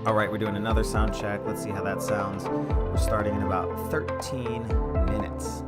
All right, we're doing another sound check. Let's see how that sounds. We're starting in about 13 minutes.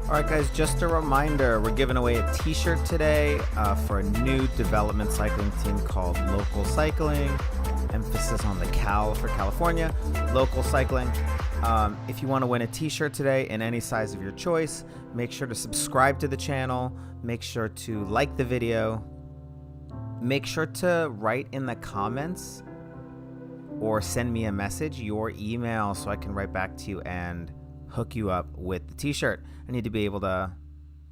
All right, guys, just a reminder, we're giving away a t-shirt today for a new development cycling team called Local Cycling. Emphasis on the Cal for California, local cycling. If you want to win a t-shirt today in any size of your choice, make sure to subscribe to the channel. Make sure to like the video. Make sure to write in the comments or send me a message, your email, so I can write back to you and hook you up with the t-shirt. I need to be able to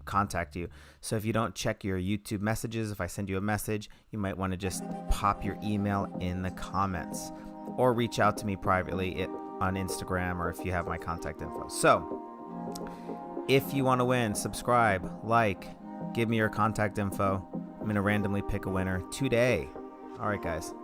contact you. So if you don't check your YouTube messages, if I send you a message, you might want to just pop your email in the comments or reach out to me privately on Instagram, or if you have my contact info. So if you want to win, subscribe, like, give me your contact info. I'm going to randomly pick a winner today. All right, guys.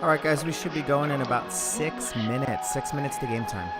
All right, guys, we should be going in about 6 minutes. 6 minutes to game time.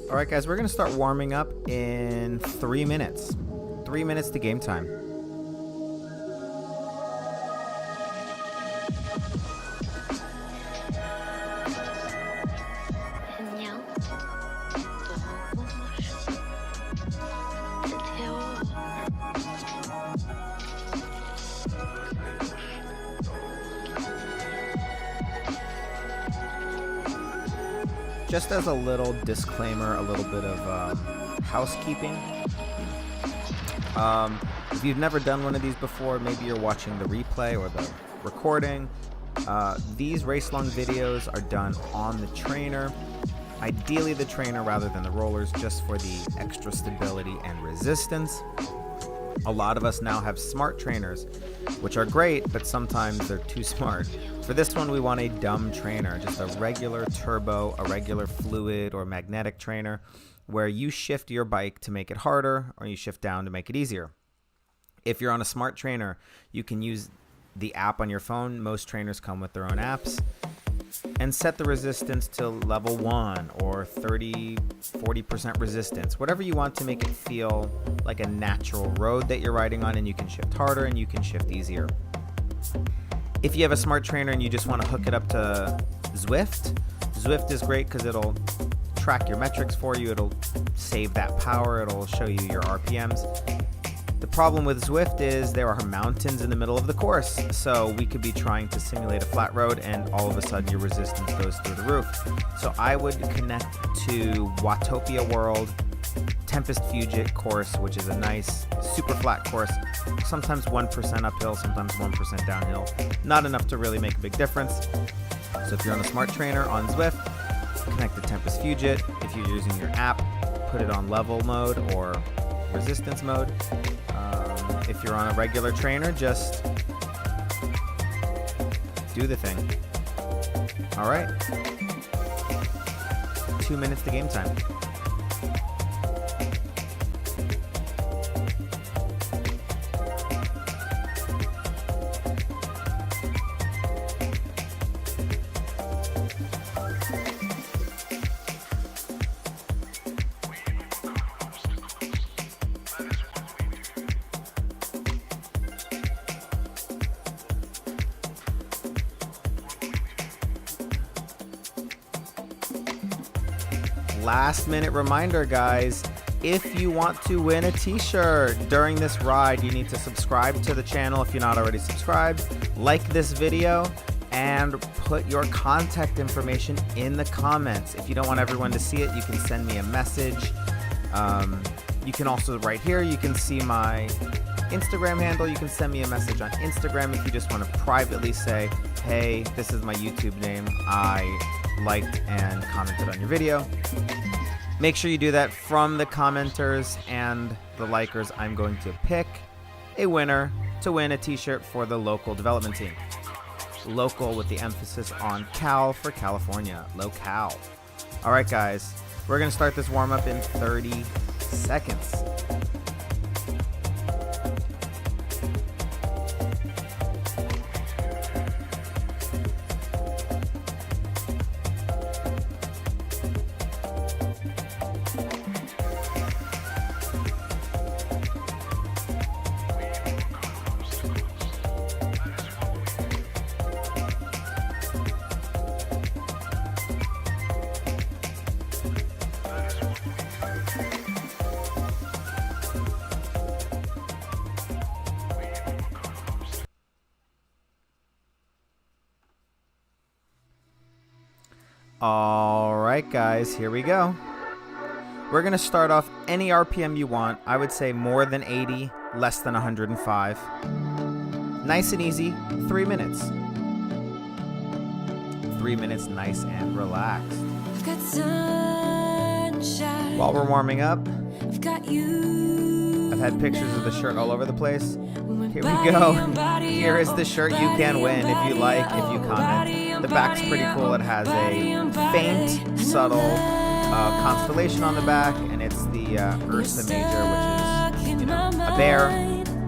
All right, guys, we're going to start warming up in 3 minutes. 3 minutes to game time. Just as a little disclaimer, a little bit of housekeeping. If you've never done one of these before, maybe you're watching the replay or the recording. These race-along videos are done on the trainer. Ideally the trainer rather than the rollers, just for the extra stability and resistance. A lot of us now have smart trainers, which are great, but sometimes they're too smart. For this one, we want a dumb trainer, just a regular turbo, a regular fluid or magnetic trainer, where you shift your bike to make it harder or you shift down to make it easier. If you're on a smart trainer, you can use the app on your phone. Most trainers come with their own apps. And set the resistance to level 1 or 30-40% resistance, whatever you want to make it feel like a natural road that you're riding on, and you can shift harder and you can shift easier. If you have a smart trainer and you just want to hook it up to Zwift, Zwift is great because it'll track your metrics for you, it'll save that power, it'll show you your RPMs. The problem with Zwift is there are mountains in the middle of the course, so we could be trying to simulate a flat road and all of a sudden your resistance goes through the roof. So I would connect to Watopia World, Tempest Fugit course, which is a nice, super flat course, sometimes 1% uphill, sometimes 1% downhill. Not enough to really make a big difference. So if you're on a smart trainer on Zwift, connect to Tempest Fugit. If you're using your app, put it on level mode or resistance mode. If you're on a regular trainer, just do the thing. All right. 2 minutes to game time. last minute reminder, guys. If you want to win a t-shirt during this ride, you need to subscribe to the channel if you're not already subscribed, like this video, and put your contact information in the comments. If you don't want everyone to see it, you can send me a message. You can also, right here, you can see my Instagram handle. You can send me a message on Instagram if you just want to privately say, hey, this is my YouTube name. I liked and commented on your video. Make sure you do that. From the commenters and the likers, I'm going to pick a winner to win a t-shirt for the local development team. Local with the emphasis on Cal for California. Locale. All right, guys. We're going to start this warm-up in 30 seconds. All right, guys, here we go. We're going to start off any RPM you want. I would say more than 80, less than 105. Nice and easy, 3 minutes. 3 minutes, nice and relaxed. I've got sunshine. While we're warming up, I've got you. I've had pictures of the shirt all over the place. Here we go. Here is the shirt you can win if you like, if you comment. The back's pretty cool. It has a faint, subtle constellation on the back, and it's the Ursa Major, which is, a bear.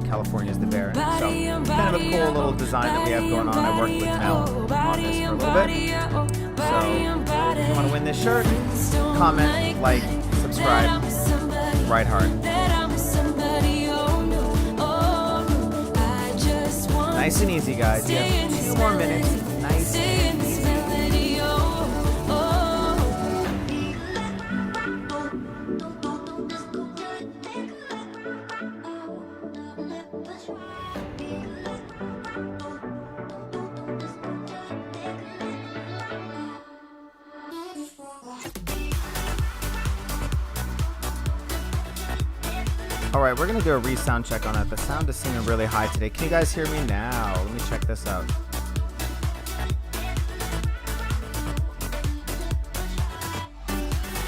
California's the bear. So kind of a cool little design that we have going on. I worked with Mel on this for a little bit. So if you want to win this shirt, comment, like, subscribe, ride hard. Nice and easy, guys. You have 2 more minutes. Nice and easy. All right, we're gonna do a resound check on that. The sound is seeming really high today. Can you guys hear me now? Let me check this out.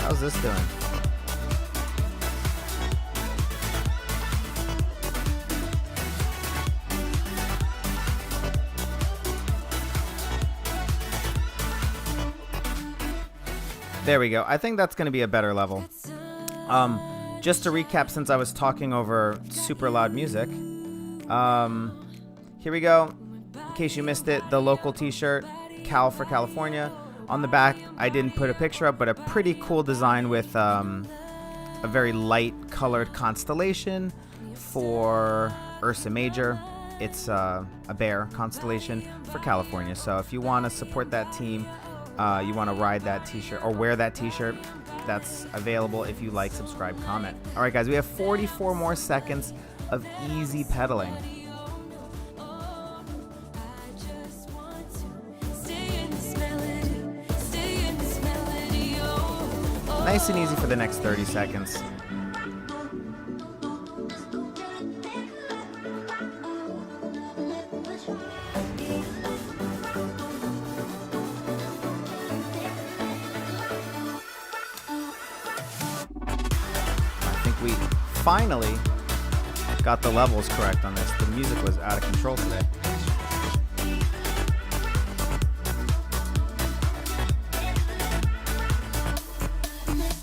How's this doing? There we go. I think that's gonna be a better level. Just to recap, since I was talking over super loud music, here we go. In case you missed it, the local t-shirt, Cal for California. On the back, I didn't put a picture up, but a pretty cool design with a very light colored constellation for Ursa Major. It's a bear constellation for California. So if you want to support that team, you want to ride that t-shirt or wear that t-shirt, that's available if you like, subscribe, comment. All right, guys, we have 44 more seconds of easy pedaling. Nice and easy for the next 30 seconds. We finally got the levels correct on this. The music was out of control today.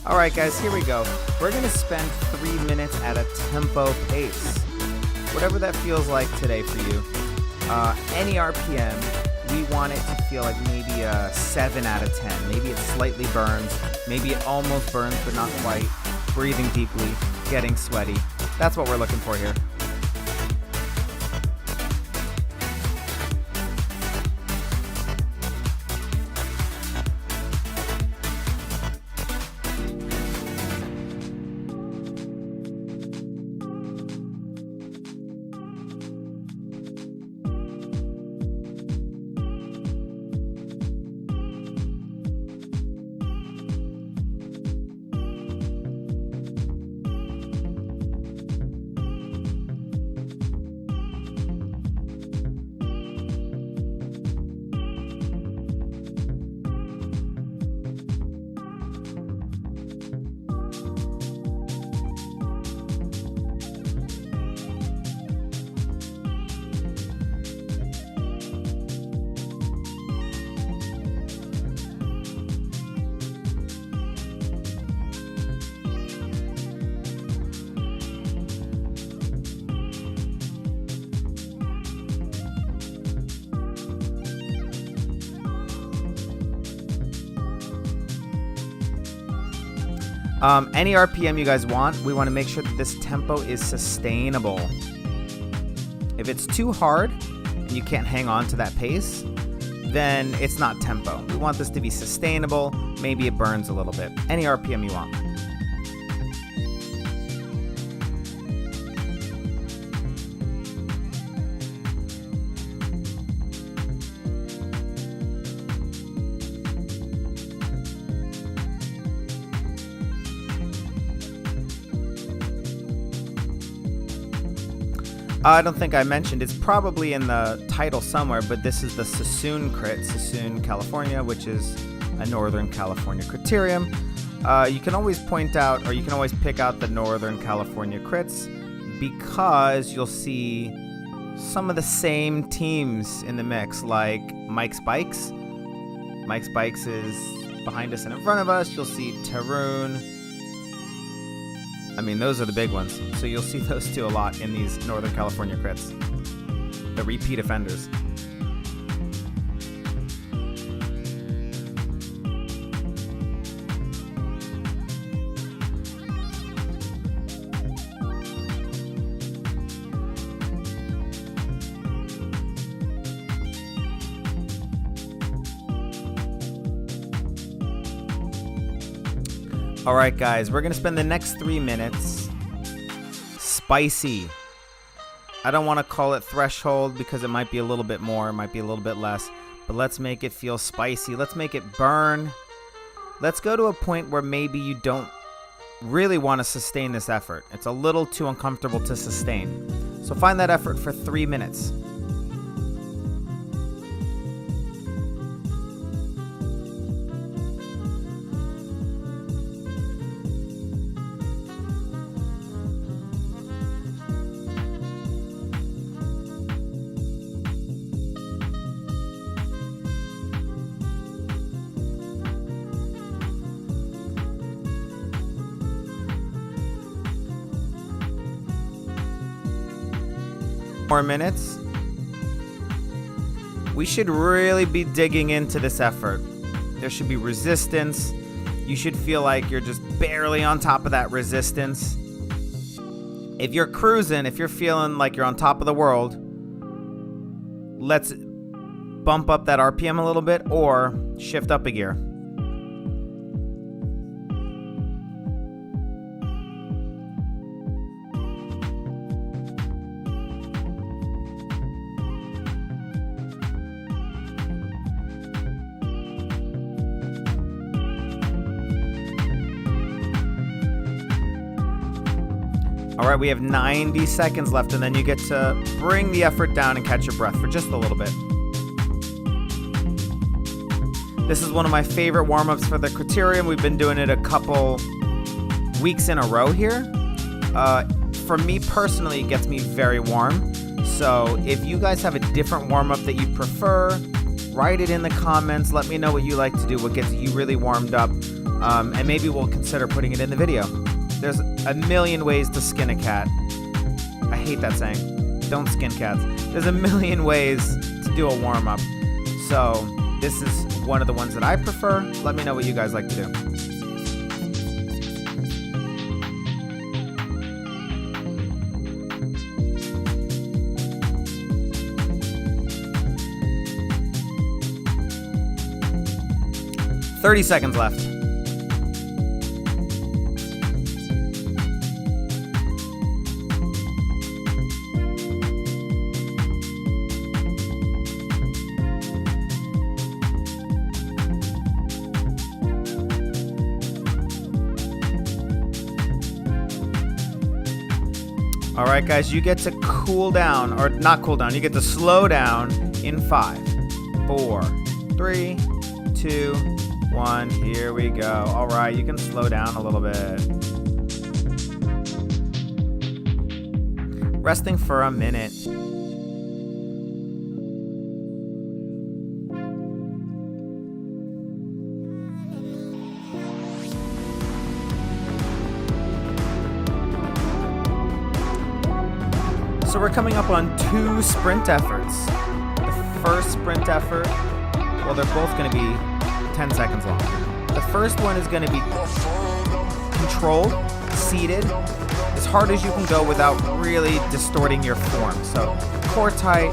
All right, guys, here we go. We're going to spend 3 minutes at a tempo pace. Whatever that feels like today for you. Any RPM, we want it to feel like maybe a 7 out of 10. Maybe it slightly burns. Maybe it almost burns, but not quite. Breathing deeply, getting sweaty. That's what we're looking for here. Any RPM you guys want, we want to make sure that this tempo is sustainable. If it's too hard and you can't hang on to that pace, then it's not tempo. We want this to be sustainable. Maybe it burns a little bit. Any RPM you want. I don't think I mentioned, it's probably in the title somewhere, but this is the Sassoon Crit, Sassoon, California, which is a Northern California criterium. You can always point out, or you can always pick out the Northern California crits because you'll see some of the same teams in the mix, like Mike's Bikes. Mike's Bikes is behind us and in front of us. You'll see Tarun. I mean, those are the big ones. So you'll see those two a lot in these Northern California crits. The repeat offenders. All right, guys, we're going to spend the next 3 minutes spicy. I don't want to call it threshold because it might be a little bit more, it might be a little bit less, but let's make it feel spicy. Let's make it burn. Let's go to a point where maybe you don't really want to sustain this effort. It's a little too uncomfortable to sustain. So find that effort for 3 minutes. More minutes. We should really be digging into this effort. There should be resistance. You should feel like you're just barely on top of that resistance. If you're cruising, if you're feeling like you're on top of the world, let's bump up that RPM a little bit or shift up a gear. All right, we have 90 seconds left, and then you get to bring the effort down and catch your breath for just a little bit. This is one of my favorite warm-ups for the criterium. We've been doing it a couple weeks in a row here. For me personally, it gets me very warm. So if you guys have a different warm-up that you prefer, write it in the comments. Let me know what you like to do, what gets you really warmed up, and maybe we'll consider putting it in the video. There's a million ways to skin a cat. I hate that saying. Don't skin cats. There's a million ways to do a warm-up. So this is one of the ones that I prefer. Let me know what you guys like to do. "30 seconds left. All right, guys, you get to cool down, or not cool down, you get to slow down in 5, 4, 3, 2, 1. Here we go. All right, you can slow down a little bit. Resting for a minute. So we're coming up on 2 sprint efforts. The first sprint effort, well, they're both going to be 10 seconds long. The first one is going to be controlled, seated, as hard as you can go without really distorting your form. So core tight,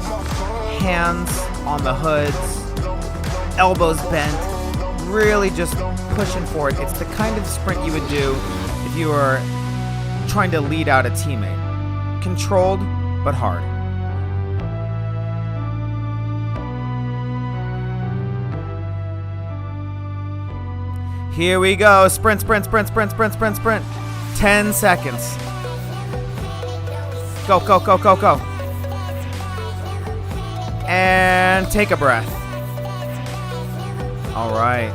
hands on the hoods, elbows bent, really just pushing forward. It's the kind of sprint you would do if you were trying to lead out a teammate. Controlled, but hard. Here we go. Sprint, sprint, sprint, sprint, sprint, sprint, sprint. 10 seconds. Go, go, go, go, go. And take a breath. All right.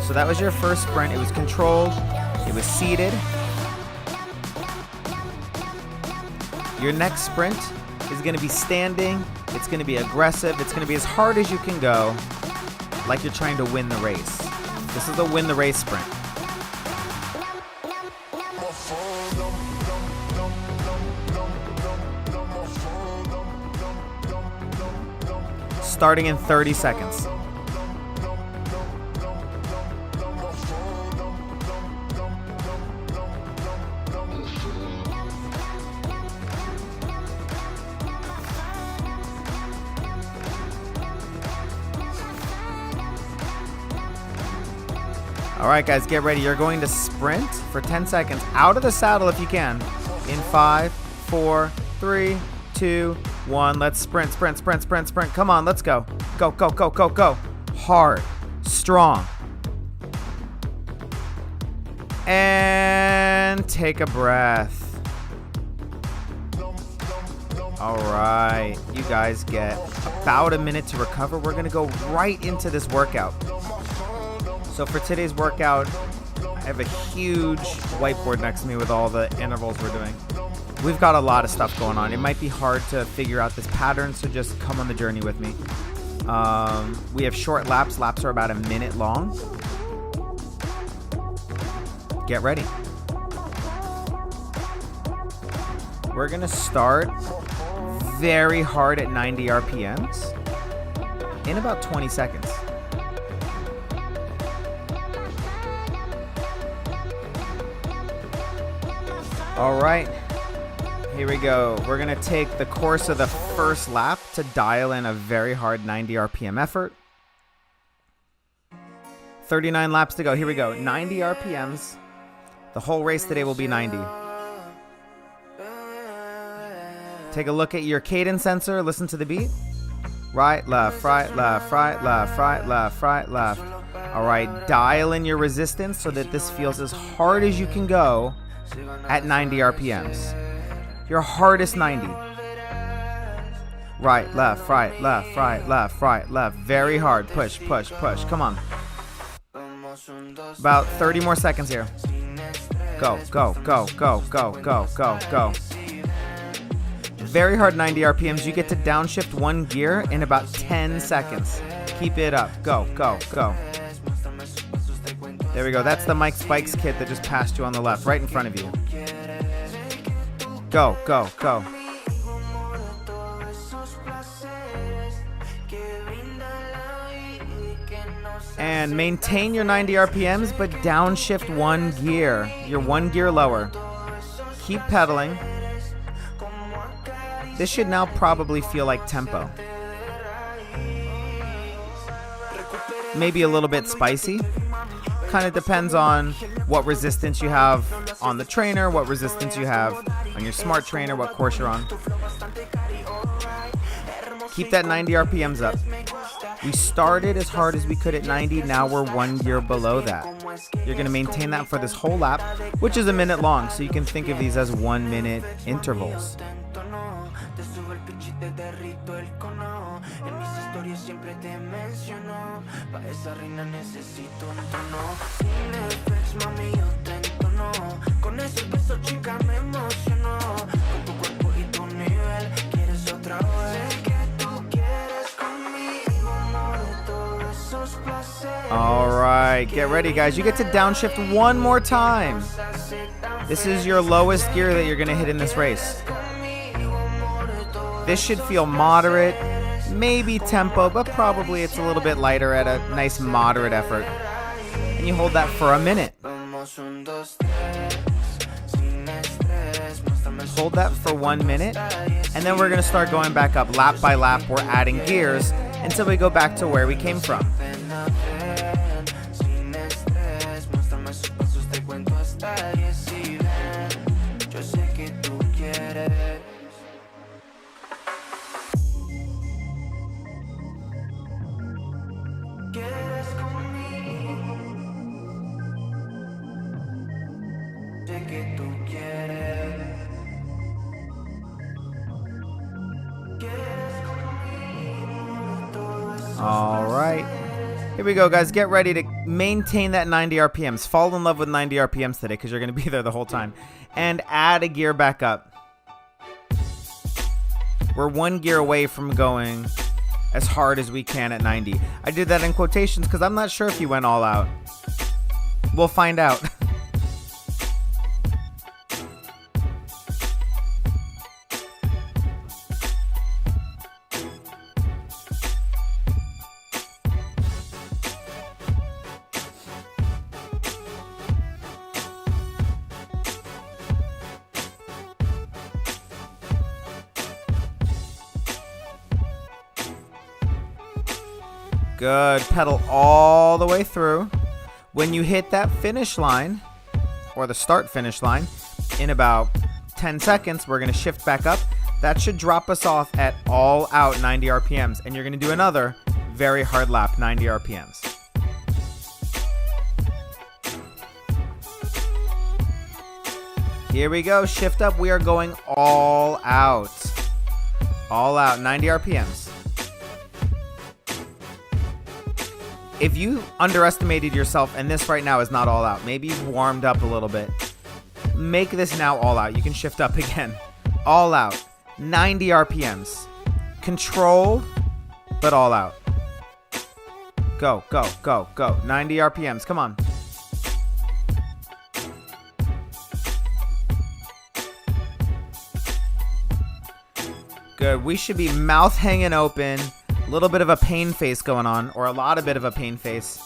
So that was your first sprint. It was controlled. It was seated. Your next sprint is going to be standing. It's going to be aggressive. It's going to be as hard as you can go, like you're trying to win the race. This is the win the race sprint. Starting in 30 seconds. All right, guys, get ready. You're going to sprint for 10 seconds out of the saddle if you can. In 5, 4, 3, 2, 1. Let's sprint, sprint, sprint, sprint, sprint. Come on, let's go. Go, go, go, go, go. Hard, strong. And take a breath. All right, you guys get about a minute to recover. We're going to go right into this workout. So for today's workout, I have a huge whiteboard next to me with all the intervals we're doing. We've got a lot of stuff going on. It might be hard to figure out this pattern, so just come on the journey with me. We have short laps. Laps are about a minute long. Get ready. We're gonna start very hard at 90 RPMs in about 20 seconds. All right, here we go. We're gonna take the course of the first lap to dial in a very hard 90 RPM effort. 39 laps to go. Here we go. 90 RPMs. The whole race today will be 90. Take a look at your cadence sensor. Listen to the beat. Right, left, right, left, right, left, right, left, right, left. All right, dial in your resistance so that this feels as hard as you can go at 90 RPMs. Your hardest 90. Right, left, right, left, right, left, right, left. Very hard. Push, push, push. Come on. About 30 more seconds here. Go, go, go, go, go, go, go, go. Very hard 90 RPMs. You get to downshift one gear in about 10 seconds. Keep it up. Go, go, go. There we go. That's the Mike Spikes kit that just passed you on the left, right in front of you. Go, go, go. And maintain your 90 RPMs, but downshift one gear. You're one gear lower. Keep pedaling. This should now probably feel like tempo. Maybe a little bit spicy. Kind of depends on what resistance you have on the trainer, what resistance you have on your smart trainer, what course you're on. Keep that 90 RPMs up. We started as hard as we could at 90. Now we're one gear below that. You're going to maintain that for this whole lap, which is a minute long. So you can think of these as 1 minute intervals. All right, get ready, guys. You get to downshift one more time. This is your lowest gear that you're going to hit in this race. This should feel moderate, maybe tempo, but probably it's a little bit lighter at a nice moderate effort. And you hold that for a minute. Hold that for 1 minute, and then we're going to start going back up lap by lap. We're adding gears until we go back to where we came from. All right, here we go, guys. Get ready to maintain that 90 RPMs. Fall in love with 90 RPMs today because you're going to be there the whole time. And add a gear back up. We're 1 gear away from going as hard as we can at 90. I did that in quotations because I'm not sure if you went all out. We'll find out. Good. Pedal all the way through. When you hit that finish line, or the start-finish line, in about 10 seconds, we're going to shift back up. That should drop us off at all out 90 RPMs. And you're going to do another very hard lap, 90 RPMs. Here we go. Shift up. We are going all out. All out, 90 RPMs. If you underestimated yourself and this right now is not all out, maybe you've warmed up a little bit, make this now all out. You can shift up again. All out. 90 RPMs. Controlled, but all out. Go, go, go, go. 90 RPMs. Come on. Good. We should be mouth hanging open. A little bit of a pain face going on, or a lot of bit of a pain face.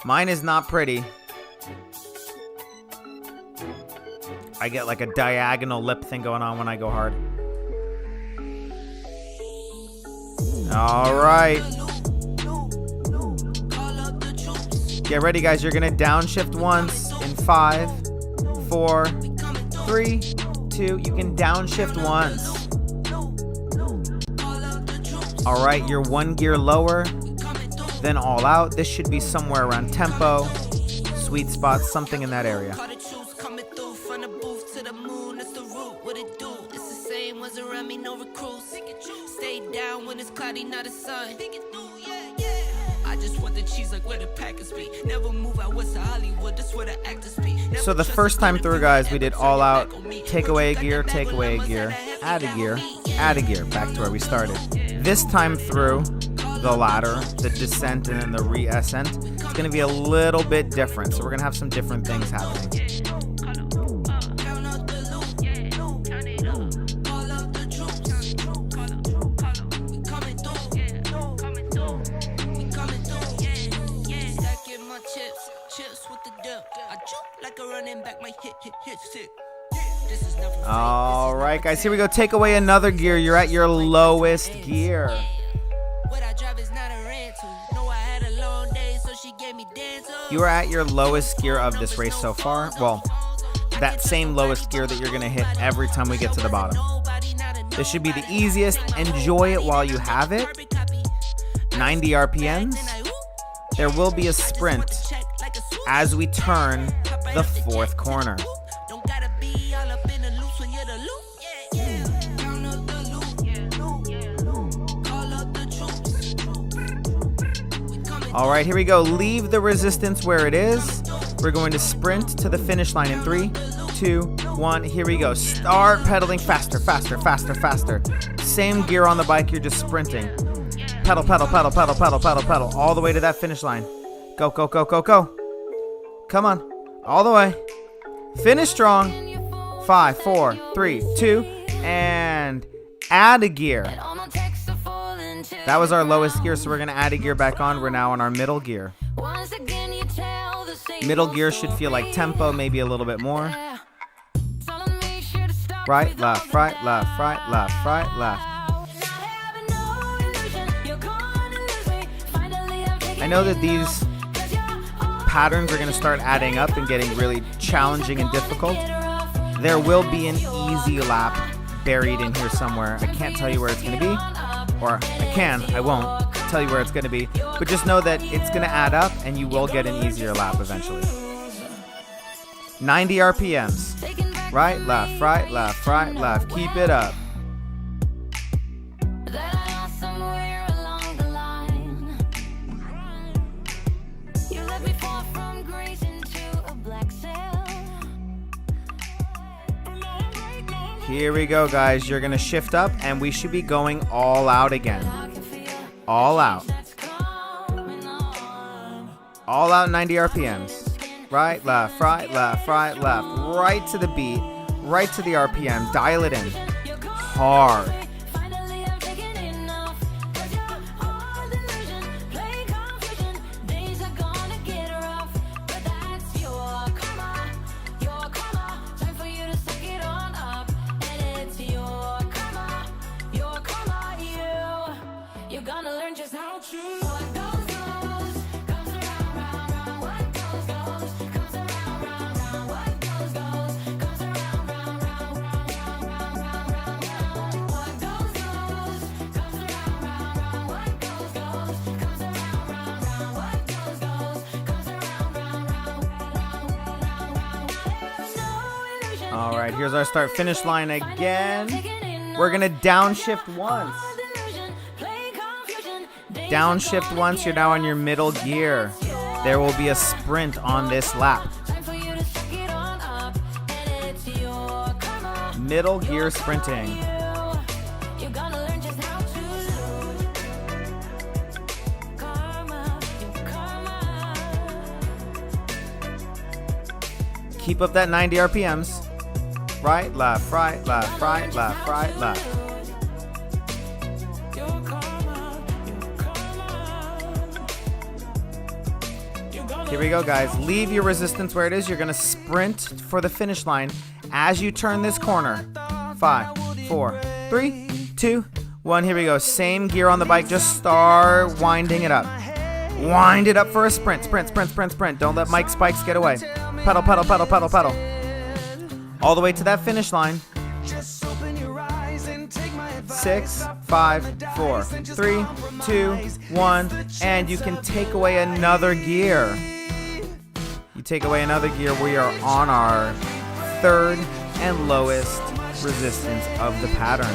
Mine is not pretty. I get like a diagonal lip thing going on when I go hard. All right. Get ready, guys. You're going to downshift once in 5, 4, 3, 2. You can downshift once. All right, you're 1 gear lower than all out. This should be somewhere around tempo, sweet spot, something in that area. So the first time through, guys, we did all out, take away a gear, add a gear, add a gear, back to where we started. This time through, the ladder, the descent, and then the re-ascent, it's going to be a little bit different. So we're going to have some different things happening. All right, guys, here we go. Take away another gear. You're at your lowest gear. You are at your lowest gear of this race so far. Well, that same lowest gear that you're going to hit every time we get to the bottom. This should be the easiest. Enjoy it while you have it. 90 RPMs. There will be a sprint as we turn the 4th corner. All right, here we go. Leave the resistance where it is. We're going to sprint to the finish line in 3, 2, 1. Here we go. Start pedaling faster, faster, faster, faster. Same gear on the bike. You're just sprinting. Pedal, pedal, pedal, pedal, pedal, pedal, pedal. All the way to that finish line. Go, go, go, go, go. Come on. All the way. Finish strong. 5, 4, 3, 2. And add a gear. That was our lowest gear, so we're going to add a gear back on. We're now on our middle gear. Middle gear should feel like tempo, maybe a little bit more. Right, left, right, left, right, left, right, left. I know that these patterns are going to start adding up and getting really challenging and difficult. There will be an easy lap buried in here somewhere. I can't tell you where it's going to be, or I won't tell you where it's going to be, but just know that it's going to add up and you will get an easier lap eventually. 90 RPMs. Right, left, right, left, right, left. Keep it up. Here we go, guys. You're going to shift up, and we should be going all out again. All out. All out 90 RPMs. Right, left, right, left, right, left. Right to the beat. Right to the RPM. Dial it in. Hard. All right, here's our start finish line again. We're gonna downshift once. Downshift once, you're now on your middle gear. There will be a sprint on this lap. Middle gear sprinting. Keep up that 90 RPMs. Right, left, right, left, right, left, right, left. Here we go, guys. Leave your resistance where it is. You're going to sprint for the finish line as you turn this corner. 5, 4, 3, 2, 1. Here we go. Same gear on the bike. Just start winding it up. Wind it up for a sprint. Sprint, sprint, sprint, sprint. Don't let Mike's spikes get away. Pedal, pedal, pedal, pedal, pedal. All the way to that finish line. 6, 5, 4, 3, 2, 1. And you can take away another gear. You take away another gear. We are on our third and lowest resistance of the pattern.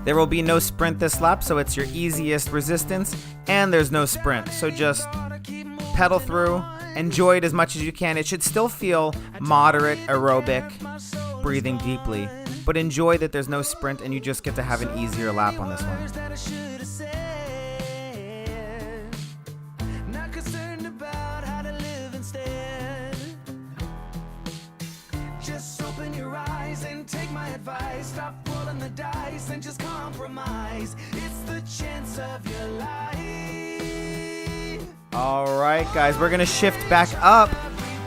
There will be no sprint this lap, so it's your easiest resistance, and there's no sprint. So just pedal through, enjoy it as much as you can. It should still feel moderate, aerobic, breathing deeply, but enjoy that there's no sprint and you just get to have an easier lap on this one. Stop rolling the dice and just compromise. It's the chance of your life. All right, guys, we're gonna shift back up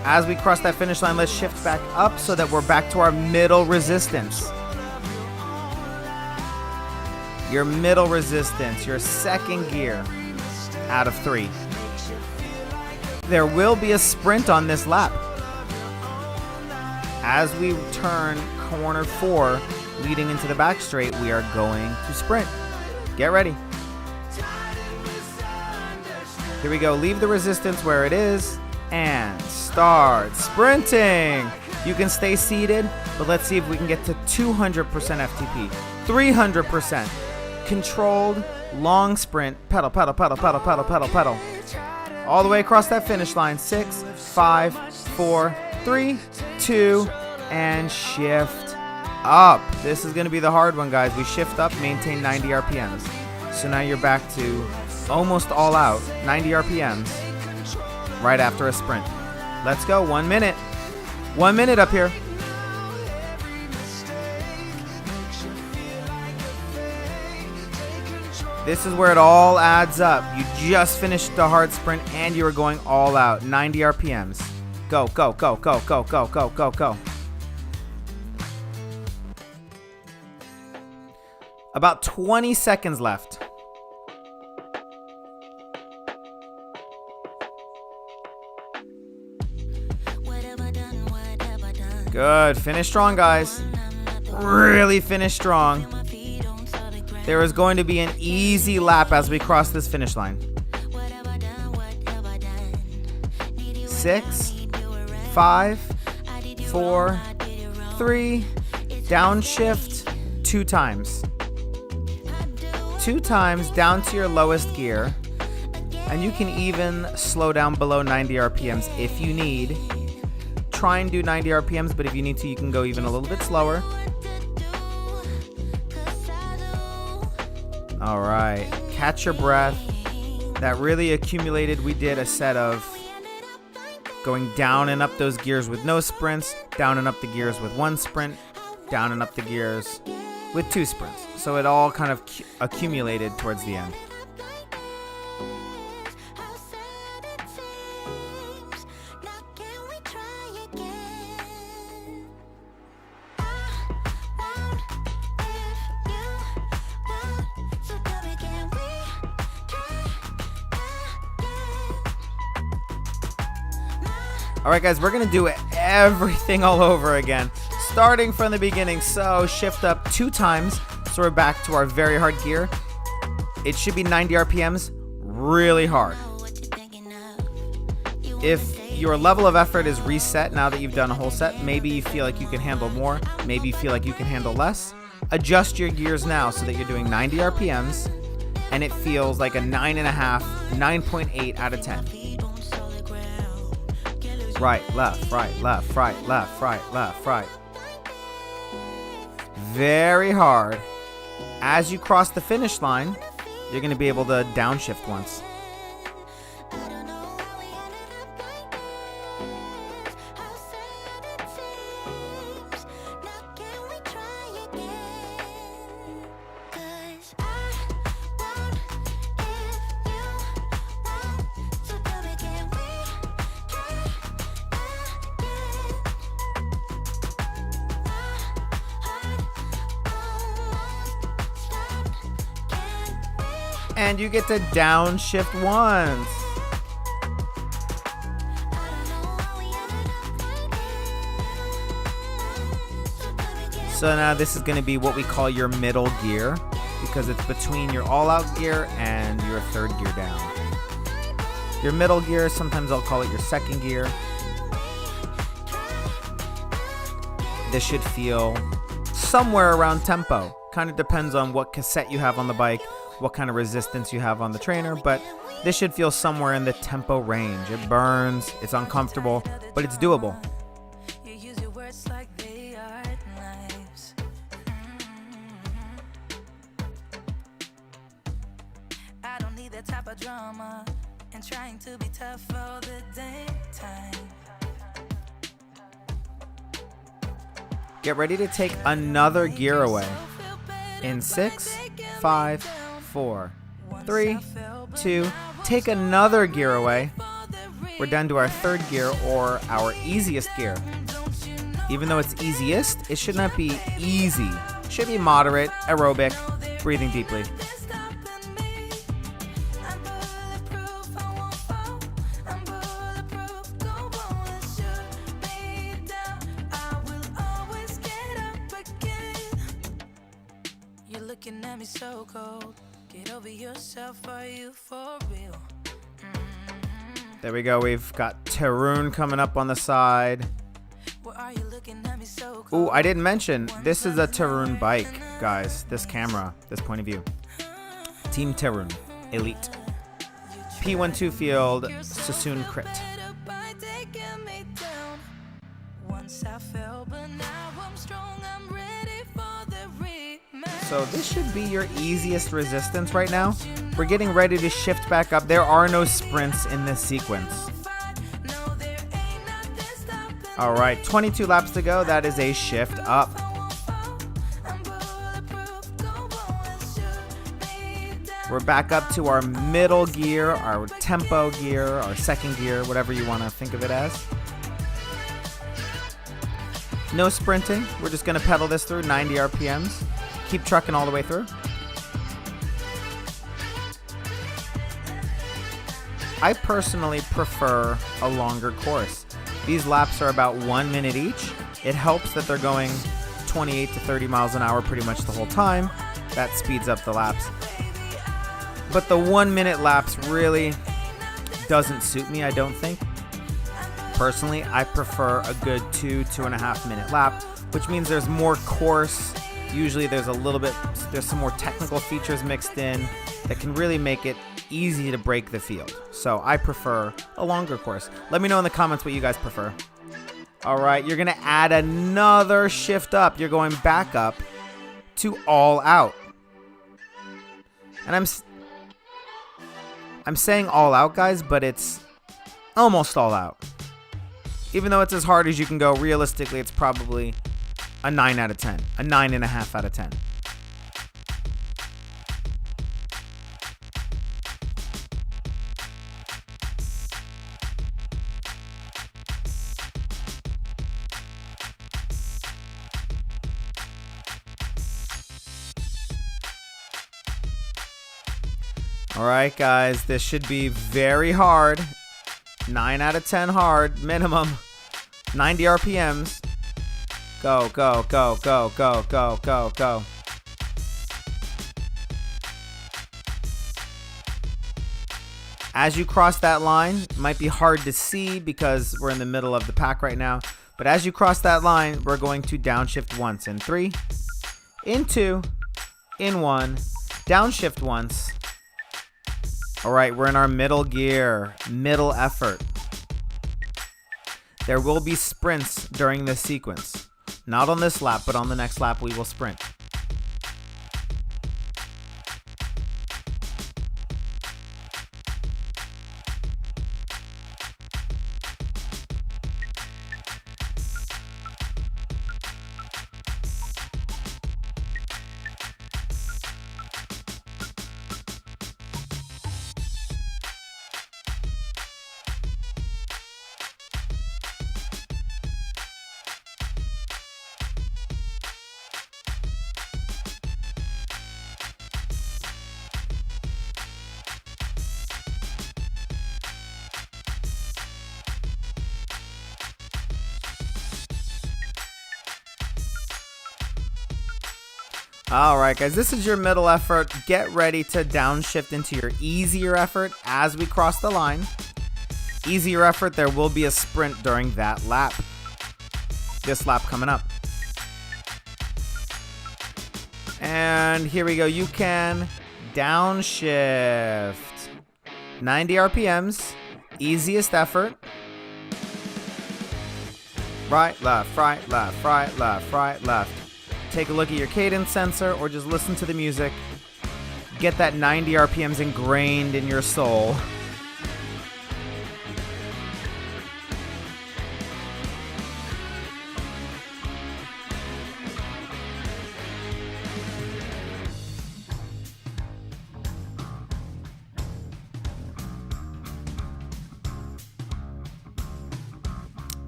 as we cross that finish line. Let's shift back up so that we're back to our middle resistance. Your middle resistance, your second gear out of 3. There will be a sprint on this lap. As we turn corner 4, leading into the back straight, we are going to sprint. Get ready. Here we go. Leave the resistance where it is and start sprinting. You can stay seated, but let's see if we can get to 200% FTP, 300%. Controlled, long sprint. Pedal, pedal, pedal, pedal, pedal, pedal, pedal. All the way across that finish line. 6, 5, 4, 3, 2, and shift. up. This is going to be the hard one, guys. We shift up, maintain 90 RPMs. So now you're back to almost all out, 90 RPMs, right after a sprint. Let's go. 1 minute. 1 minute up here. This is where it all adds up. You just finished the hard sprint and you were going all out. 90 RPMs. Go, go, go, go, go, go, go, go, go. About 20 seconds left. Good. Finish strong, guys. Really finish strong. There is going to be an easy lap as we cross this finish line. 6, 5, 4, 3, downshift 2 times. 2 times down to your lowest gear. And you can even slow down below 90 RPMs if you need. Try and do 90 RPMs, but if you need to, you can go even a little bit slower. All right, catch your breath. That really accumulated. We did a set of going down and up those gears with no sprints, down and up the gears with 1 sprint, down and up the gears with 2 sprints. So it all kind of accumulated towards the end. All right, guys, we're going to do everything all over again, starting from the beginning. So shift up 2 times. So we're back to our very hard gear. It should be 90 RPMs, really hard. If your level of effort is reset now that you've done a whole set, maybe you feel like you can handle more, maybe you feel like you can handle less, adjust your gears now so that you're doing 90 RPMs and it feels like a 9.5, 9.8 out of 10. Right, left, right, left, right, left, right, left, right. Very hard. As you cross the finish line, you're going to be able to downshift once. And you get to downshift once. So now this is going to be what we call your middle gear, because it's between your all-out gear and your third gear down. Your middle gear, sometimes I'll call it your second gear. This should feel somewhere around tempo. Kind of depends on what cassette you have on the bike, what kind of resistance you have on the trainer, but this should feel somewhere in the tempo range. It burns, it's uncomfortable, but it's doable. You use your words like they are knives. I don't need that type of drama and trying to be tough all the daytime. Get ready to take another gear away. In 6, 5, 4, 3, 2, take another gear away. We're down to our third gear, or our easiest gear. Even though it's easiest, it should not be easy. It should be moderate, aerobic, breathing deeply. Looking at me so cold. Get over yourself, are you for real? There we go. We've got Tarun coming up on the side. Ooh, I didn't mention, this is a Tarun bike, guys. This camera, this point of view. Team Tarun, Elite. P12 field, Sassoon Crit. Once I fell, but now I'm strong, I'm ready. So this should be your easiest resistance right now. We're getting ready to shift back up. There are no sprints in this sequence. All right, 22 laps to go. That is a shift up. We're back up to our middle gear, our tempo gear, our second gear, whatever you want to think of it as. No sprinting. We're just going to pedal this through 90 RPMs. Keep trucking all the way through. I personally prefer a longer course. These laps are about 1 minute each. It helps that they're going 28 to 30 miles an hour pretty much the whole time. That speeds up the laps. But the 1 minute laps really doesn't suit me, I don't think. Personally, I prefer a good 2.5 minute lap, which means there's more course. Usually there's some more technical features mixed in that can really make it easy to break the field. So I prefer a longer course. Let me know in the comments what you guys prefer. All right, you're gonna add another shift up. You're going back up to all out. And I'm saying all out, guys, but it's almost all out. Even though it's as hard as you can go, realistically, it's probably a 9 out of 10, a 9.5 out of 10. All right, guys, this should be very hard. 9 out of 10 hard, minimum. 90 RPMs. Go, go, go, go, go, go, go, go. As you cross that line, it might be hard to see because we're in the middle of the pack right now. But as you cross that line, we're going to downshift once. In 3, in 2, in 1, downshift once. All right, we're in our middle gear, middle effort. There will be sprints during this sequence. Not on this lap, but on the next lap we will sprint. All right, guys, this is your middle effort. Get ready to downshift into your easier effort as we cross the line. Easier effort, there will be a sprint during that lap. This lap coming up. And here we go. You can downshift. 90 RPMs. Easiest effort. Right, left, right, left, right, left, right, left. Take a look at your cadence sensor or just listen to the music. Get that 90 RPMs ingrained in your soul.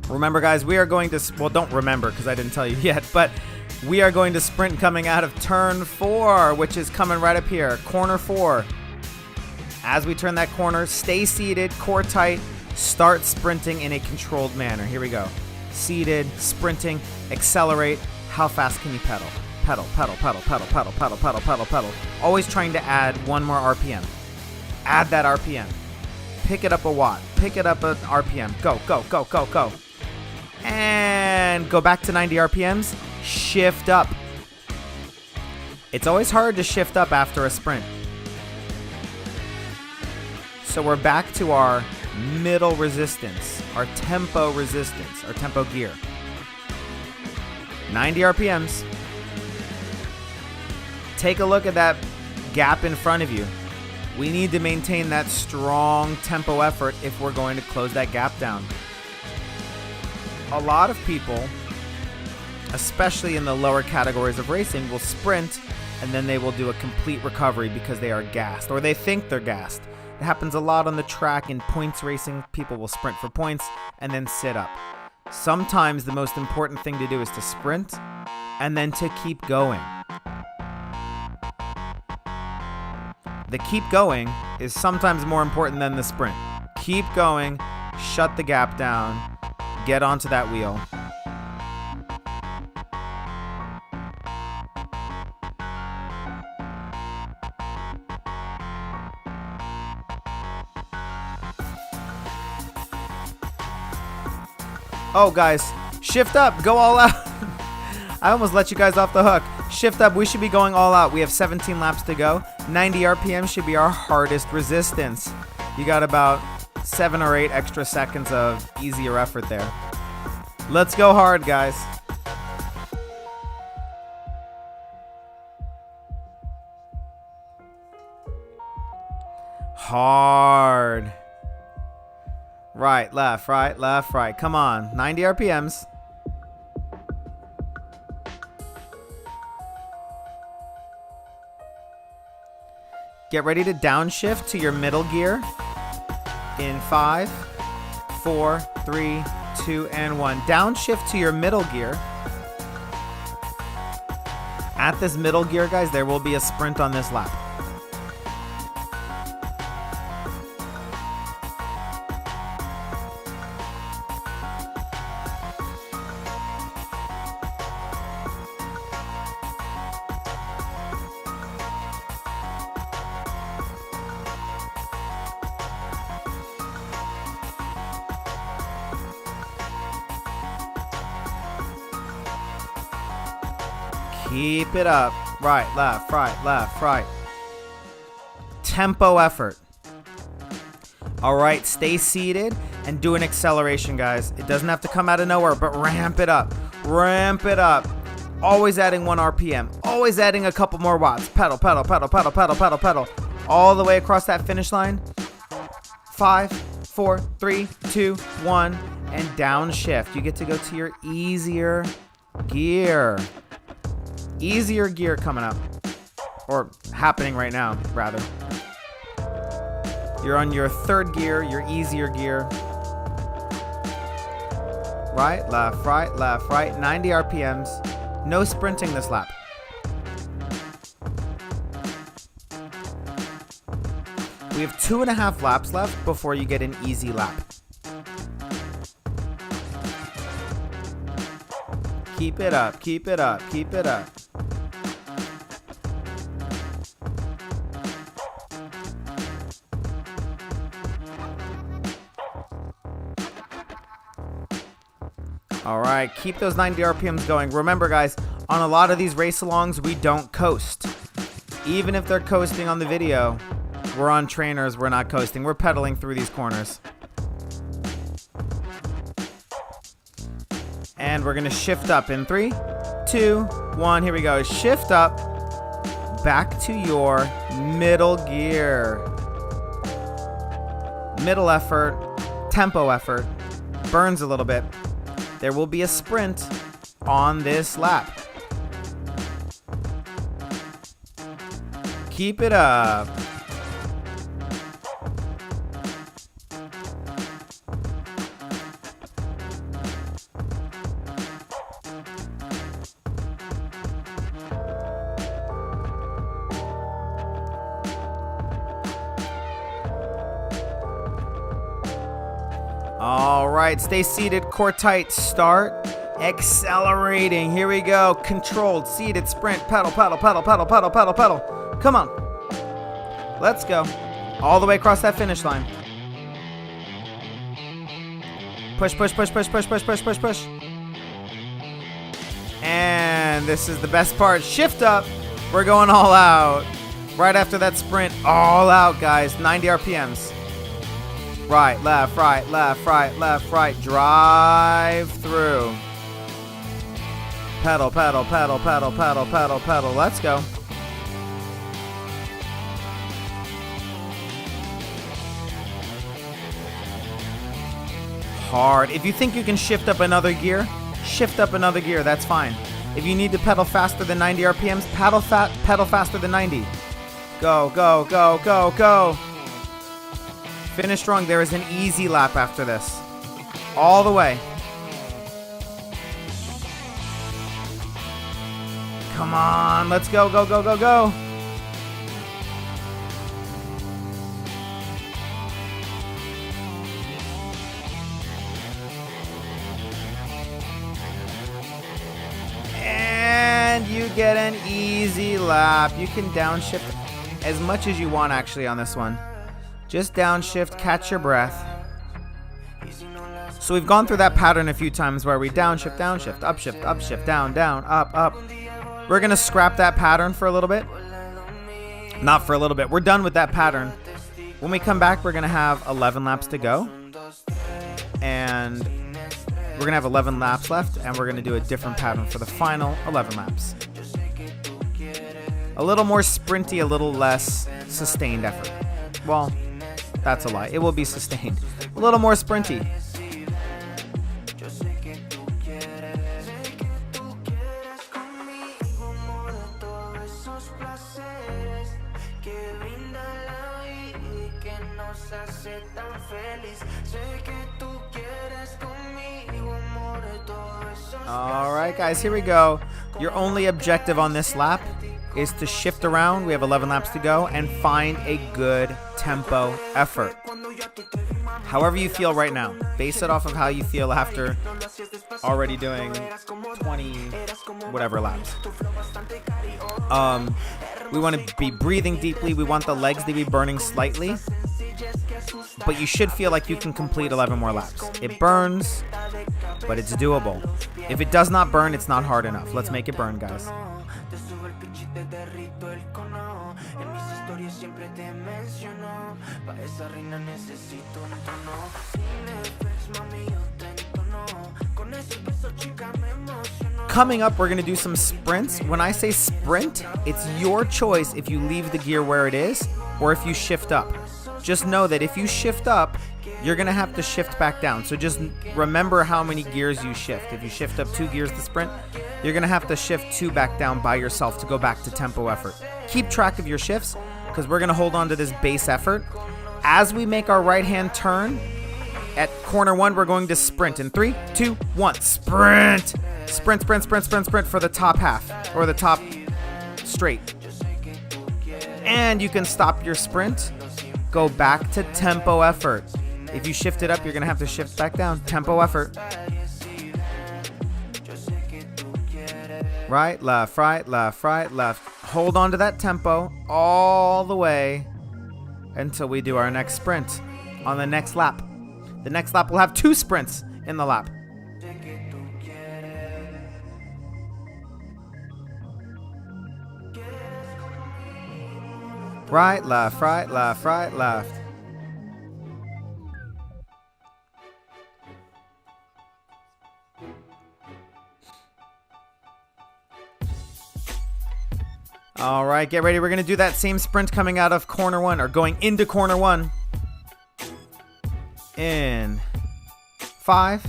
Remember, guys, we are going to, well, don't remember because I didn't tell you yet, but we are going to sprint coming out of turn 4, which is coming right up here, corner 4. As we turn that corner, stay seated, core tight, start sprinting in a controlled manner. Here we go. Seated, sprinting, accelerate. How fast can you pedal? Pedal, pedal, pedal, pedal, pedal, pedal, pedal, pedal, pedal. Always trying to add one more RPM. Add that RPM. Pick it up a watt. Pick it up an RPM. Go, go, go, go, go. And go back to 90 RPMs. Shift up. It's always hard to shift up after a sprint. So we're back to our middle resistance, our tempo resistance, our tempo gear. 90 RPMs. Take a look at that gap in front of you. We need to maintain that strong tempo effort if we're going to close that gap down. A lot of people, especially in the lower categories of racing, will sprint and then they will do a complete recovery because they are gassed, or they think they're gassed. It happens a lot on the track in points racing. People will sprint for points and then sit up. Sometimes the most important thing to do is to sprint and then to keep going. The keep going is sometimes more important than the sprint. Keep going, shut the gap down, get onto that wheel. Oh, guys, shift up, go all out. I almost let you guys off the hook. Shift up, we should be going all out. We have 17 laps to go. 90 RPM should be our hardest resistance. You got about 7 or 8 extra seconds of easier effort there. Let's go hard, guys. Hard. Right, left, right, left, right. Come on, 90 RPMs. Get ready to downshift to your middle gear in 5, 4, 3, 2, and 1. Downshift to your middle gear. At this middle gear, guys, there will be a sprint on this lap. Keep it up. Right, left, right, left, right. Tempo effort. All right, stay seated and do an acceleration, guys. It doesn't have to come out of nowhere, but ramp it up. Ramp it up. Always adding 1 RPM. Always adding a couple more watts. Pedal, pedal, pedal, pedal, pedal, pedal, pedal. All the way across that finish line. 5, 4, 3, 2, 1. And downshift. You get to go to your easier gear. Easier gear coming up, or happening right now, rather. You're on your 3rd gear, your easier gear. Right, left, right, left, right. 90 RPMs. No sprinting this lap. We have 2.5 laps left before you get an easy lap. Keep it up, keep it up, keep it up. All right, keep those 90 RPMs going. Remember, guys, on a lot of these race-alongs, we don't coast. Even if they're coasting on the video, we're on trainers, we're not coasting. We're pedaling through these corners. And we're gonna shift up in 3, 2, 1. Here we go. Shift up, back to your middle gear. Middle effort, tempo effort, burns a little bit. There will be a sprint on this lap. Keep it up. All right, stay seated, core tight, start accelerating. Here we go, controlled, seated sprint, pedal, pedal, pedal, pedal, pedal, pedal, pedal. Come on, let's go. All the way across that finish line. Push, push, push, push, push, push, push, push, push. And this is the best part, shift up. We're going all out. Right after that sprint, all out, guys, 90 RPMs. Right, left, right, left, right, left, right. Drive through. Pedal, pedal, pedal, pedal, pedal, pedal, pedal. Let's go. hard. If you think you can shift up another gear, shift up another gear. That's fine. If you need to pedal faster than 90 RPMs, pedal faster than 90. Go, go, go, go, go. Finish strong. There is an easy lap after this. All the way. Come on, let's go, go, go, go, go. And you get an easy lap. You can downshift as much as you want actually on this one. Just downshift, catch your breath. So we've gone through that pattern a few times where we downshift, downshift, upshift, upshift, down, down, up, up. We're going to scrap that pattern for a little bit. Not for a little bit. We're done with that pattern. When we come back, we're going to have 11 laps to go. And we're going to have 11 laps left, and we're going to do a different pattern for the final 11 laps. A little more sprinty, a little less sustained effort. Well, that's a lie. It will be sustained. A little more sprinty. All right, guys, here we go. Your only objective on this lap is to shift around. We have 11 laps to go and find a good tempo effort. However you feel right now. Base it off of how you feel after already doing 20 whatever laps. We want to be breathing deeply. We want the legs to be burning slightly. But you should feel like you can complete 11 more laps. It burns, but it's doable. If it does not burn, it's not hard enough. Let's make it burn, guys. Coming up, we're going to do some sprints. When I say sprint, it's your choice if you leave the gear where it is or if you shift up. Just know that if you shift up, you're going to have to shift back down. So just remember how many gears you shift. If you shift up 2 gears to sprint, you're going to have to shift 2 back down by yourself to go back to tempo effort. Keep track of your shifts because we're going to hold on to this base effort. As we make our right-hand turn, at corner 1, we're going to sprint. In 3, 2, 1, sprint! Sprint, sprint, sprint, sprint, sprint for the top half or the top straight. And you can stop your sprint. Go back to tempo effort. If you shift it up, you're going to have to shift back down. Tempo effort. Right, left, right, left, right, left. Hold on to that tempo all the way until we do our next sprint on the next lap. The next lap will have 2 sprints in the lap. Right, left, right, left, right, left. All right, get ready. We're going to do that same sprint coming out of corner 1 or going into corner 1. In 5,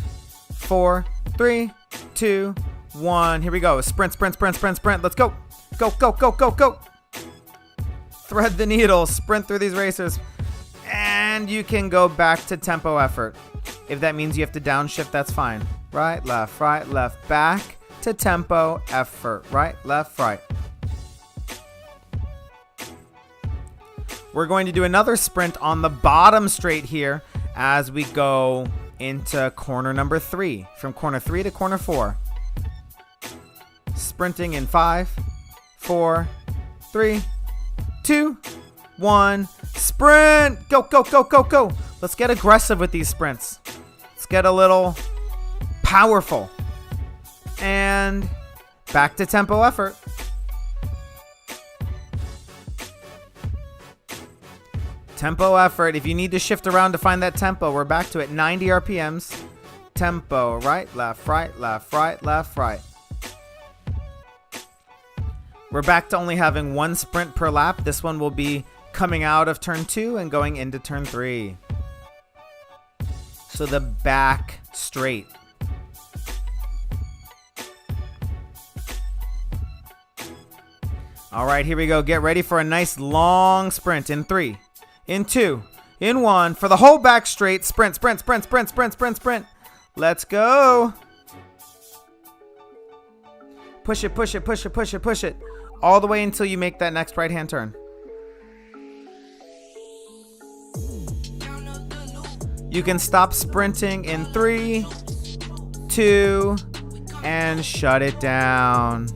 4, 3, 2, 1. Here we go. Sprint, sprint, sprint, sprint, sprint. Let's go. Go, go, go, go, go. Thread the needle, sprint through these racers, and you can go back to tempo effort. If that means you have to downshift, that's fine. Right, left, back to tempo effort. Right, left, right. We're going to do another sprint on the bottom straight here as we go into corner number 3. From corner 3 to corner 4. Sprinting in 5, 4, 3, 2, 1, sprint! Go, go, go, go, go! Let's get aggressive with these sprints. Let's get a little powerful. And back to tempo effort. Tempo effort. If you need to shift around to find that tempo, we're back to it. 90 RPMs. Tempo. Right, left, right, left, right, left, right. We're back to only having 1 sprint per lap. This one will be coming out of turn 2 and going into turn 3. So the back straight. All right, here we go. Get ready for a nice long sprint in 3, in 2, in 1 for the whole back straight. Sprint, sprint, sprint, sprint, sprint, sprint, sprint. Let's go. Push it, push it, push it, push it, push it. All the way until you make that next right-hand turn. You can stop sprinting in 3, 2, and shut it down.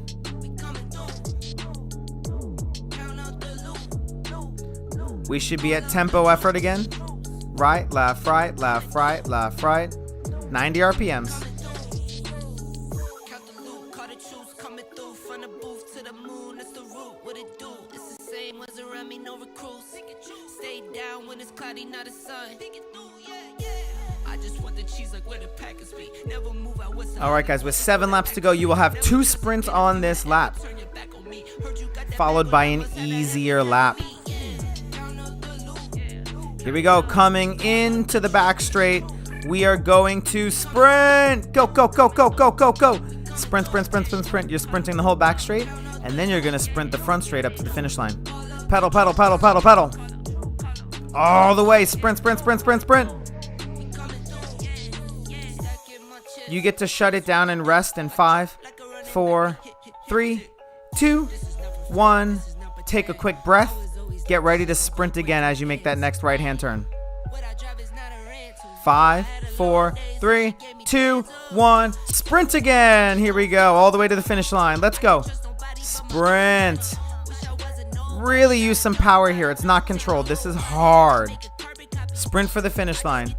We should be at tempo effort again. Right, left, right, left, right, left, right. 90 RPMs. All right, guys, with 7 laps to go, you will have 2 sprints on this lap, followed by an easier lap. Here we go, coming into the back straight. We are going to sprint. Go, go, go, go, go, go, go. Sprint, sprint, sprint, sprint, sprint. You're sprinting the whole back straight, and then you're going to sprint the front straight up to the finish line. Pedal, pedal, pedal, pedal, pedal. All the way. Sprint, sprint, sprint, sprint, sprint. You get to shut it down and rest in 5, 4, 3, 2, 1. Take a quick breath. Get ready to sprint again as you make that next right-hand turn. 5, 4, 3, 2, 1. Sprint again. Here we go. All the way to the finish line. Let's go. Sprint. Really use some power here. It's not controlled. This is hard. Sprint for the finish line.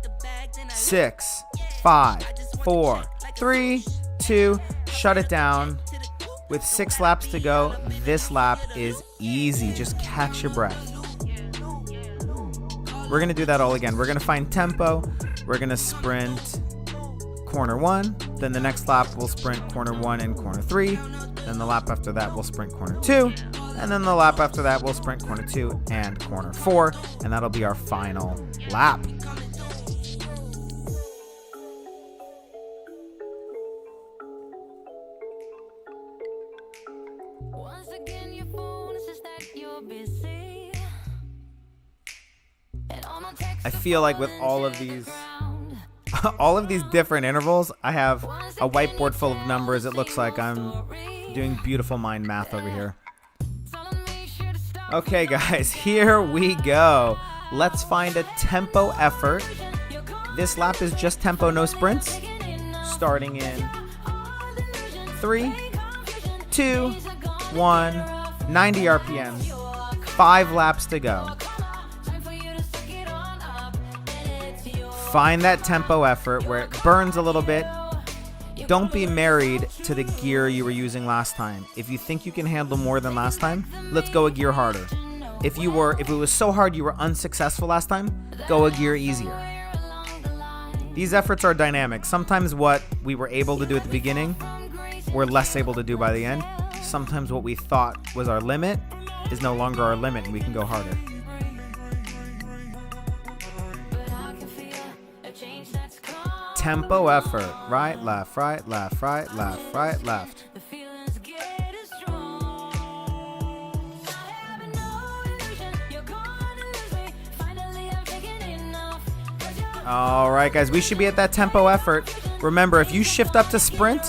6, 5, 4, 3, 2. Shut it down. With 6 laps to go, this lap is easy. Just catch your breath. We're going to do that all again. We're going to find tempo. We're going to sprint corner 1. Then the next lap, we'll sprint corner 1 and corner 3. Then the lap after that, we'll sprint corner 2. And then the lap after that, we'll sprint corner 2 and corner 4. And that'll be our final lap. I feel like with all of these different intervals, I have a whiteboard full of numbers. It looks like I'm doing beautiful mind math over here. Okay, guys, here we go. Let's find a tempo effort. This lap is just tempo, no sprints. Starting in 3, 2, 1, 90 RPMs, 5 laps to go. Find that tempo effort where it burns a little bit. Don't be married to the gear you were using last time. If you think you can handle more than last time, let's go a gear harder. If it was so hard you were unsuccessful last time, go a gear easier. These efforts are dynamic. Sometimes what we were able to do at the beginning, we're less able to do by the end. Sometimes what we thought was our limit is no longer our limit and we can go harder. Tempo effort. Right, left, right, left, right, left, right, left. All right, guys, we should be at that tempo effort. Remember, if you shift up to sprint,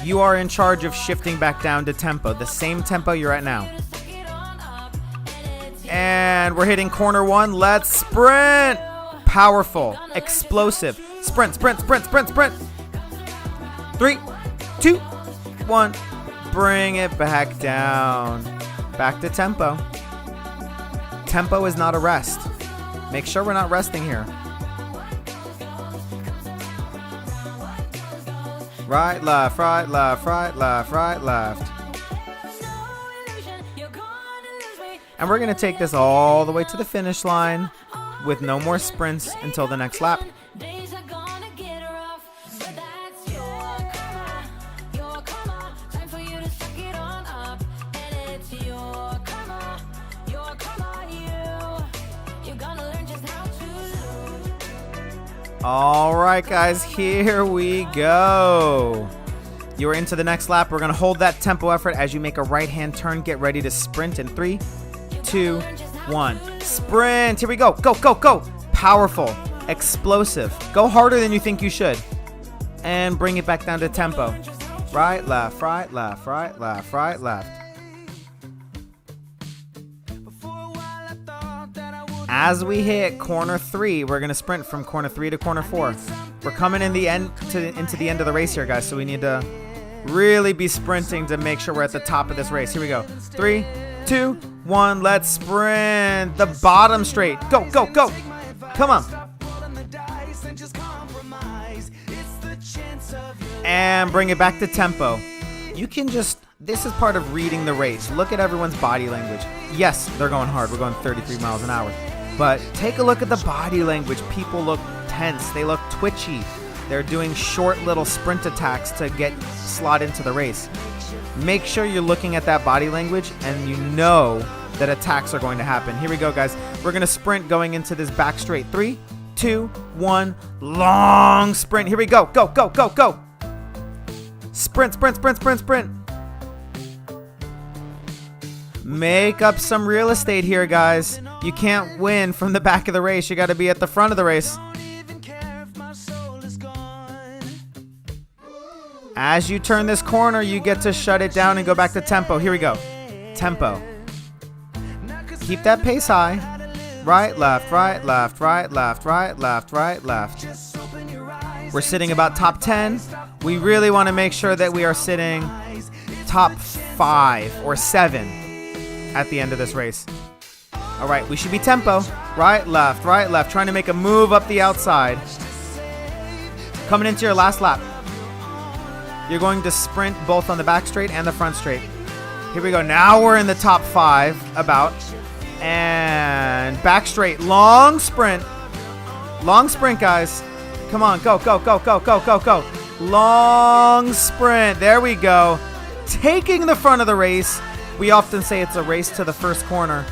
you are in charge of shifting back down to tempo, the same tempo you're at now. And we're hitting corner 1. Let's sprint. Powerful, explosive. Sprint, sprint, sprint, sprint, sprint. 3, 2, 1. Bring it back down. Back to tempo. Tempo is not a rest. Make sure we're not resting here. Right, left, right, left, right, left, right, left. And we're going to take this all the way to the finish line with no more sprints until the next lap. All right, guys, here we go. You're into the next lap. We're going to hold that tempo effort as you make a right-hand turn. Get ready to sprint in 3, 2, 1. Sprint. Here we go. Go, go, go. Powerful. Explosive. Go harder than you think you should. And bring it back down to tempo. Right, left, right, left, right, left, right, left. As we hit corner 3, we're going to sprint from corner 3 to corner 4. We're coming in the end into the end of the race here, guys, so we need to really be sprinting to make sure we're at the top of this race. Here we go. 3, 2, 1. Let's sprint. The bottom straight. Go, go, go. Come on. And bring it back to tempo. You can just, this is part of reading the race. Look at everyone's body language. Yes, they're going hard. We're going 33 miles an hour. But take a look at the body language. People look tense. They look twitchy. They're doing short little sprint attacks to get slot into the race. Make sure you're looking at that body language and you know that attacks are going to happen. Here we go, guys. We're going to sprint going into this back straight. 3, 2, 1. Long sprint. Here we go. Go, go, go, go. Sprint, sprint, sprint, sprint, sprint. Make up some real estate here, guys. You can't win from the back of the race. You got to be at the front of the race. As you turn this corner, you get to shut it down and go back to tempo. Here we go. Tempo. Keep that pace high. Right, left, right, left, right, left, right, left, right, left. We're sitting about top 10. We really want to make sure that we are sitting top 5 or 7 at the end of this race. All right, we should be tempo. Right, left, trying to make a move up the outside. Coming into your last lap. You're going to sprint both on the back straight and the front straight. Here we go. Now we're in the top 5 about. And back straight. Long sprint. Long sprint, guys. Come on, go, go, go, go, go, go, go. Long sprint. There we go. Taking the front of the race. We often say it's a race to the first corner.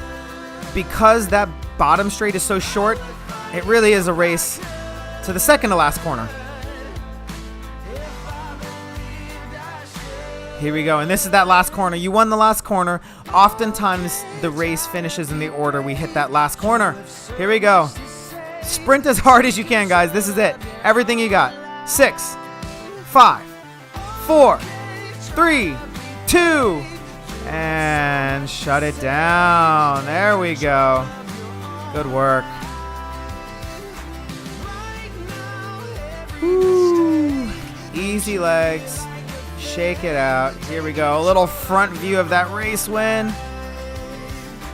Because that bottom straight is so short, it really is a race to the second to last corner. Here we go. And this is that last corner. You won the last corner. Oftentimes, the race finishes in the order we hit that last corner. Here we go. Sprint as hard as you can, guys. This is it. Everything you got. 6, 5, 4, 3, 2, and shut it down. There we go. Good work. Woo. Easy legs. Shake it out. Here we go. A little front view of that race win.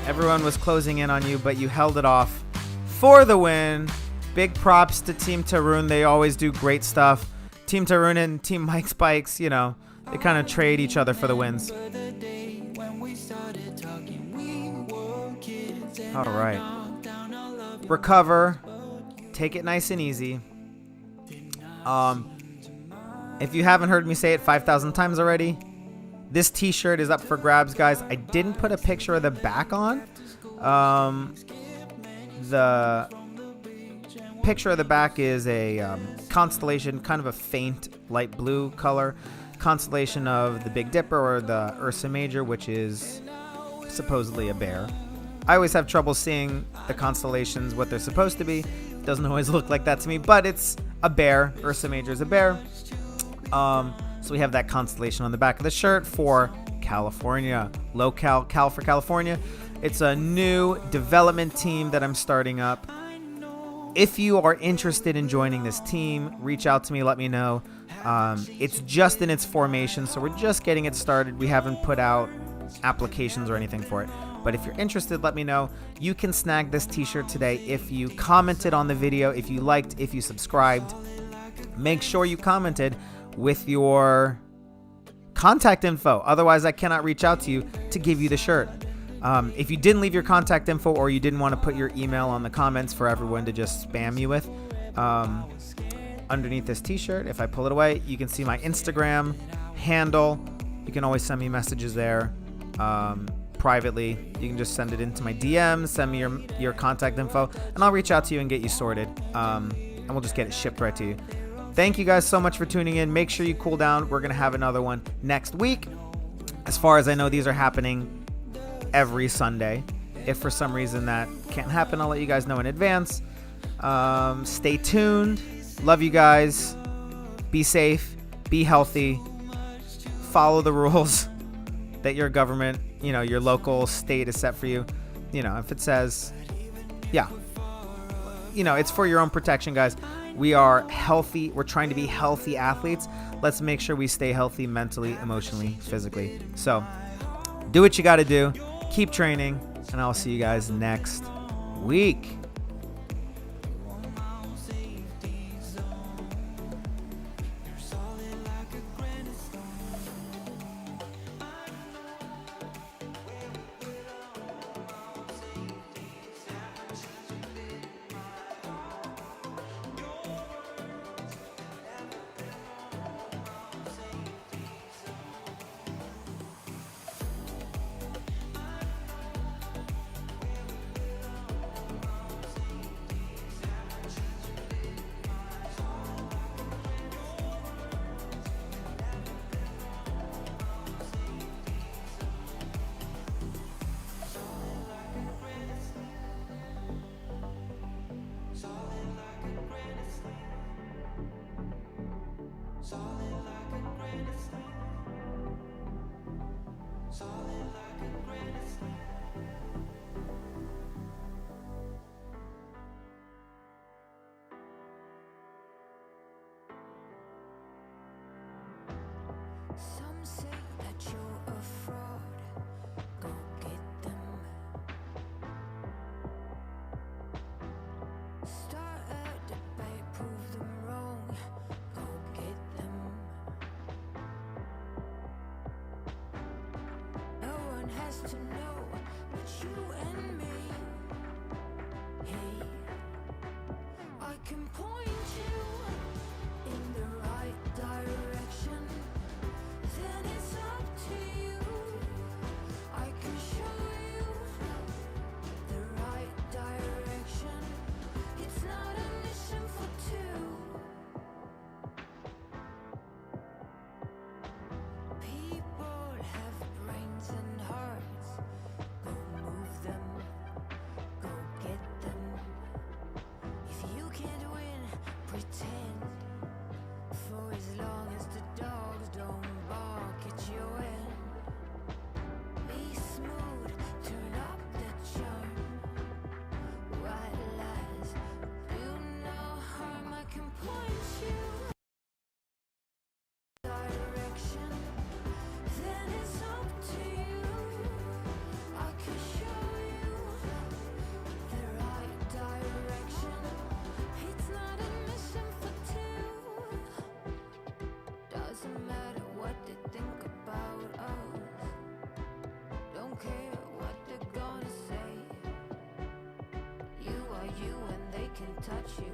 Everyone was closing in on you, but you held it off for the win. Big props to Team Tarun. They always do great stuff. Team Tarun and Team Mike's Bikes, you know, they kind of trade each other for the wins. All right. Recover. Take it nice and easy. If you haven't heard me say it 5,000 times already, this t-shirt is up for grabs, guys. I didn't put a picture of the back on. The picture of the back is a constellation, kind of a faint light blue color. Constellation of the Big Dipper or the Ursa Major, which is supposedly a bear. I always have trouble seeing the constellations, what they're supposed to be. It doesn't always look like that to me, but it's a bear. Ursa Major is a bear. So we have that constellation on the back of the shirt for California. Local, Cal for California. It's a new development team that I'm starting up. If you are interested in joining this team, reach out to me, let me know. It's just in its formation, so we're just getting it started. We haven't put out applications or anything for it. But if you're interested, let me know. You can snag this t-shirt today if you commented on the video, if you liked, if you subscribed. Make sure you commented with your contact info. Otherwise, I cannot reach out to you to give you the shirt. If you didn't leave your contact info or you didn't want to put your email on the comments for everyone to just spam you with, underneath this t-shirt, if I pull it away, you can see my Instagram handle. You can always send me messages there privately. You can just send it into my DMs, send me your contact info, and I'll reach out to you and get you sorted. and we'll just get it shipped right to you. Thank you guys so much for tuning in. Make sure you cool down. We're going to have another one next week. As far as I know, these are happening every Sunday. If for some reason that can't happen, I'll let you guys know in advance. Stay tuned. Love you guys. Be safe. Be healthy. Follow the rules that your government, your local state is set for you. If it says, it's for your own protection, guys. We are healthy. We're trying to be healthy athletes. Let's make sure we stay healthy mentally, emotionally, physically. So do what you got to do. Keep training, and I'll see you guys next week. Some say that you're a fraud, go get them. Start a debate, prove them wrong, go get them. No one has to know but you and me. Hey, I can point you in the right direction. Then it's up to you. I can show you the right direction. It's not a mission for two. People have brains and hearts. Go move them. Go get them. If you can't win, pretend. For as long as the dogs don't bark at your end. Be smooth, turn up the charm. White lies do no harm. I can point you direction. Then it's up to you. I can show you the right direction. It's not a mission for two. Doesn't matter what they think about us. Don't care what they're gonna say. You are you and they can touch you.